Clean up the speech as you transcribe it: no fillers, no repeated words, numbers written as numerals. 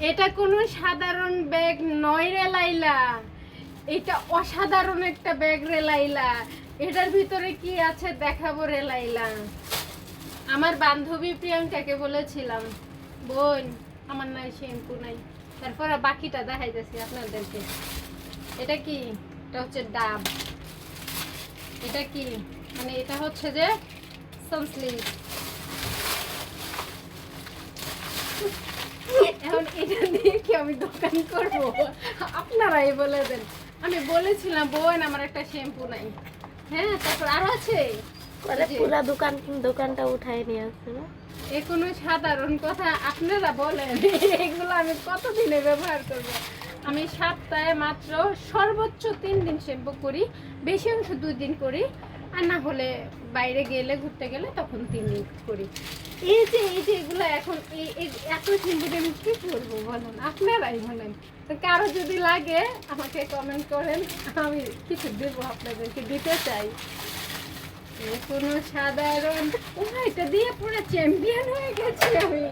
এটা কোনো সাধারণ ব্যাগ নয় রে লাইলা, এটা অসাধারণ একটা ব্যাগ রে লাইলা। এটার ভিতরে কি আছে দেখাবো রে লাইলা। আমার বান্ধবী প্রিয়াঙ্কাকে বলেছিলাম, বোন আমার নাই শ্যাম্পু নাই, তারপর বাকিটা দেখাইতেছি আপনাদেরকে। এটা কি? এটা হচ্ছে ডাব। এটা কি? মানে এটা হচ্ছে যে সানস্লিপ। এখন এটা দিয়ে কি আমি দোকান করবো? আপনারাই বলে দেন। আমি বলেছিলাম বোন আমার একটা শ্যাম্পু নাই। হ্যাঁ, তারপর আরো আছে। পুরা দোকানটা উঠায় নিয়ে আসছে না। এ কোনো সাধারণ কথা? আপনারা বলেন এগুলো আমি কতদিনে ব্যবহার করব? আমি সপ্তাহে মাত্র সর্বোচ্চ 3 দিন শ্যাম্পু করি, বেশি অংশ 2 দিন করি, আর না হলে বাইরে গেলে ঘুরতে গেলে তখন 3 দিন করি। এই যে এগুলো এখন এত শ্যাম্পু দিয়ে আমি কি করবো বলেন? আপনারাই বলেন। তো কারো যদি লাগে আমাকে কমেন্ট করেন, আমি কিছু দেবো, আপনাদেরকে দিতে চাই। কোনো সাধারণ, এটা দিয়ে পুরো চ্যাম্পিয়ন হয়ে গেছি আমি।